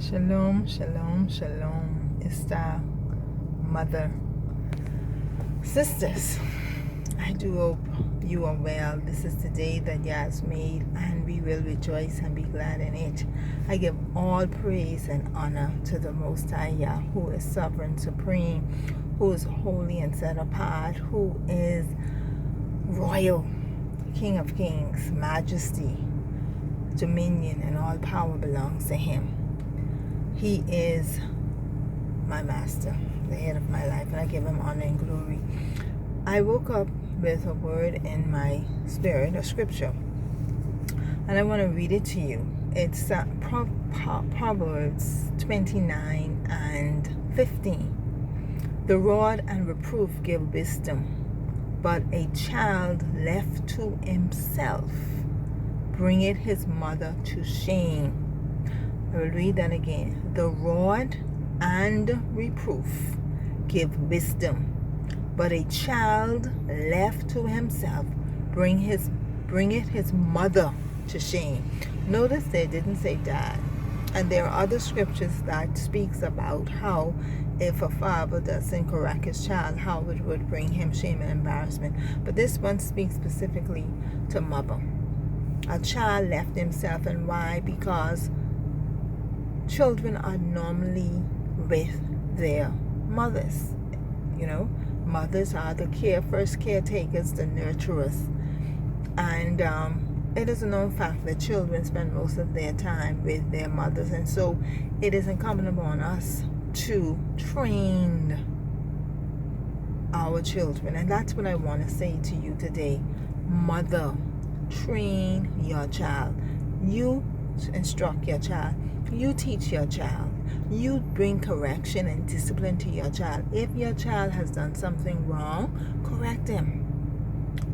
Shalom, shalom, shalom. ISHSHAH, mother, sisters. I do hope you are well. This is the day that Yah has made, and we will rejoice and be glad in it. I give all praise and honor to the Most High Yah, who is sovereign, supreme, who is holy and set apart, who is royal, King of kings, majesty, dominion, and all power belongs to him. He is my master, the head of my life, and I give him honor and glory. I woke up with a word in my spirit, a scripture, and I want to read it to you. It's Proverbs 29 and 15. The rod and reproof give wisdom, but a child left to himself bringeth his mother to shame. I will read that again. The rod and reproof give wisdom, but a child left to himself bringeth his mother to shame. Notice they didn't say dad. And there are other scriptures that speaks about how if a father doesn't correct his child, how it would bring him shame and embarrassment. But this one speaks specifically to mother. A child left himself, and why? Because children are normally with their mothers. Mothers are the first caretakers, the nurturers. And it is a known fact that children spend most of their time with their mothers. And so it is incumbent upon us to train our children. And that's what I want to say to you today. Mother, train your child. You instruct your child. You teach your child. You bring correction and discipline to your child. If your child has done something wrong, correct them.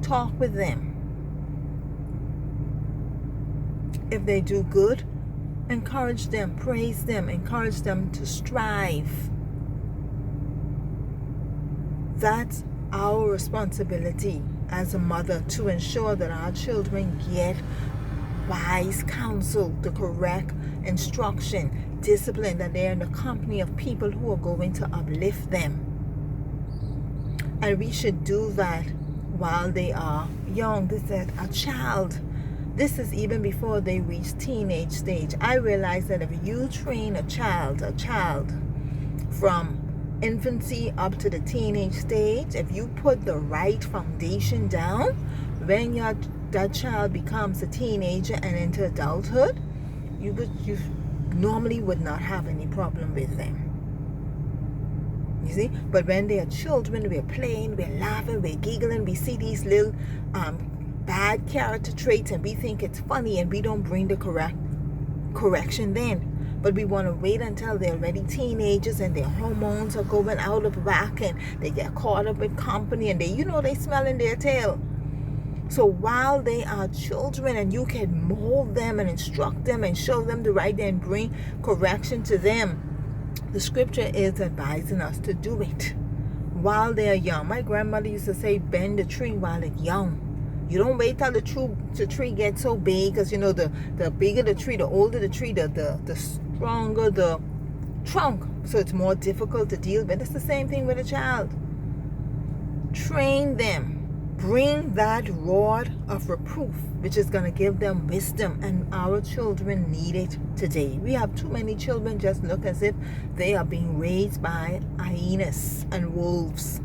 Talk with them. If they do good, encourage them, praise them, encourage them to strive. That's our responsibility as a mother, to ensure that our children get wise counsel, the correct instruction, discipline, that they're in the company of people who are going to uplift them. And we should do that while they are young. This is a child. This is even before they reach teenage stage. I realize that if you train a child from infancy up to the teenage stage, if you put the right foundation down, when that child becomes a teenager and into adulthood, you normally would not have any problem with them. You see? But when they are children, we're playing, we're laughing, we're giggling, we see these little bad character traits and we think it's funny, and we don't bring the correction then. But we want to wait until they're already teenagers and their hormones are going out of whack and they get caught up with company and they smelling their tail. So while they are children and you can mold them and instruct them and show them the right and bring correction to them, the scripture is advising us to do it while they are young. My grandmother used to say, bend the tree while it's young. You don't wait till the tree gets so big, because the bigger the tree, the older the tree, the stronger the trunk. So it's more difficult to deal with. It's the same thing with a child. Train them. Bring that rod of reproof, which is going to give them wisdom, and our children need it today. We have too many children just look as if they are being raised by hyenas and wolves.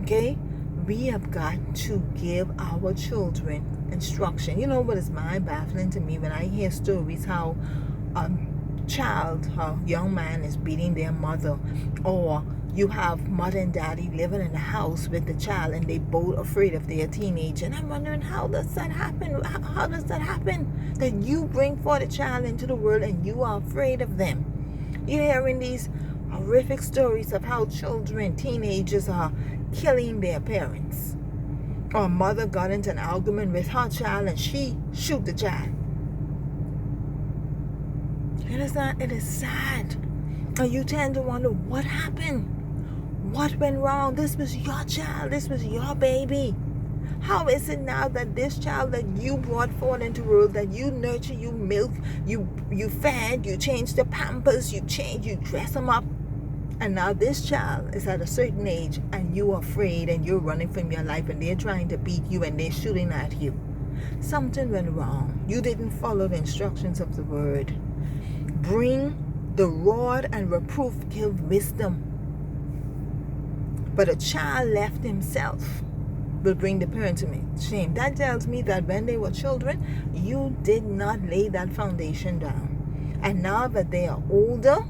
Okay? We have got to give our children instruction. You know what is mind-baffling to me when I hear stories how a young man is beating their mother, or you have mother and daddy living in the house with the child and they both afraid of their teenager. And I'm wondering, how does that happen? How does that happen? That you bring forth a child into the world and you are afraid of them. You're hearing these horrific stories of how teenagers are killing their parents. Or a mother got into an argument with her child and she shoot the child. It is sad. And you tend to wonder, what happened? What went wrong? This was your child. This was your baby. How is it now that this child that you brought forth into the world, that you nurture, you milk, you fed, you changed the pampers, you dress them up, and now this child is at a certain age and you're afraid and you're running from your life and they're trying to beat you and they're shooting at you? Something went wrong. You didn't follow the instructions of the word. Bring the rod and reproof, give wisdom. But a child left himself will bring the parent to shame. That tells me that when they were children, you did not lay that foundation down. And now that they are older,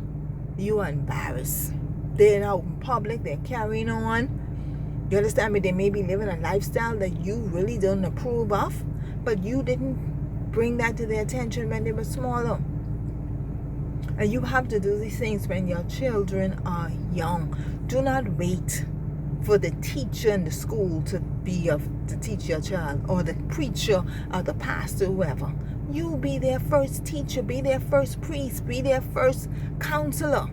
you are embarrassed. They're out in public, they're carrying on. You understand me? They may be living a lifestyle that you really don't approve of, but you didn't bring that to their attention when they were smaller. And you have to do these things when your children are young. Do not wait for the teacher in the school to teach your child, or the preacher or the pastor, whoever. You be their first teacher, be their first priest, be their first counselor.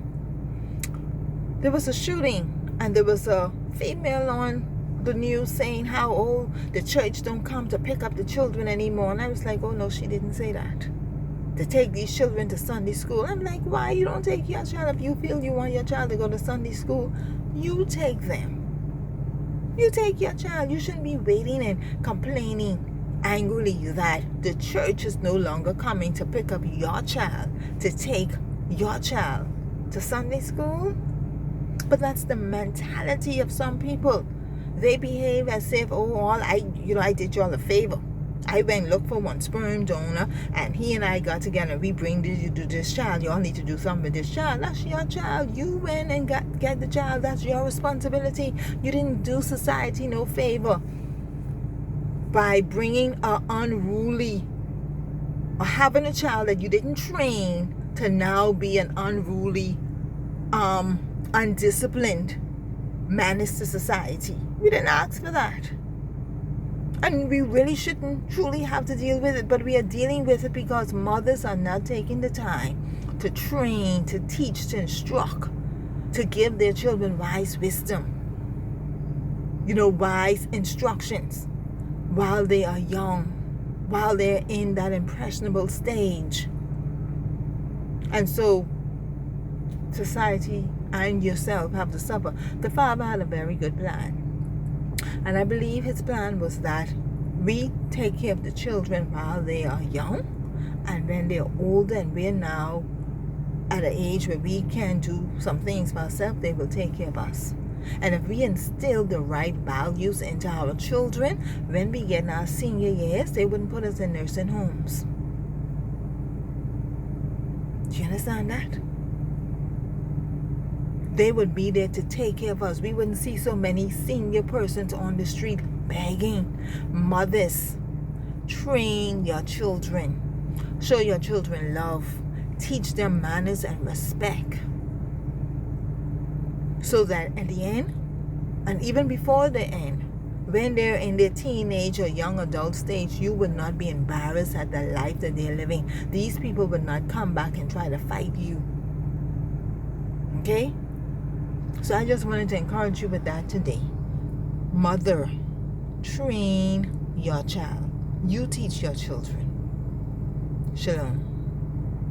There was a shooting and there was a female on the news saying how the church don't come to pick up the children anymore. And I was like, oh no, she didn't say that. To take these children to Sunday school. I'm like, why you don't take your child? If you feel you want your child to go to Sunday school, you take them. You take your child. You shouldn't be waiting and complaining angrily that the church is no longer coming to pick up your child, to take your child to Sunday school. But that's the mentality of some people. They behave as if, I did y'all a favor. I went and looked for one sperm donor, and he and I got together and we bring this child. Y'all need to do something with this child. That's your child. You went and get the child. That's your responsibility. You didn't do society no favor by bringing an unruly, or having a child that you didn't train to now be an unruly, undisciplined menace to society. We didn't ask for that. And we really shouldn't truly have to deal with it, but we are dealing with it because mothers are not taking the time to train, to teach, to instruct, to give their children wise wisdom, wise instructions while they are young, while they're in that impressionable stage. And so society and yourself have to suffer. The Father had a very good plan. And I believe his plan was that we take care of the children while they are young, and when they're older and we're now at an age where we can do some things for ourselves, they will take care of us. And if we instill the right values into our children, when we get in our senior years, they wouldn't put us in nursing homes. Do you understand that? They would be there to take care of us. We wouldn't see so many senior persons on the street begging. Mothers, train your children. Show your children love. Teach them manners and respect. So that at the end, and even before the end, when they're in their teenage or young adult stage, you would not be embarrassed at the life that they're living. These people would not come back and try to fight you. Okay? So I just wanted to encourage you with that today. Mother, train your child. You teach your children. Shalom.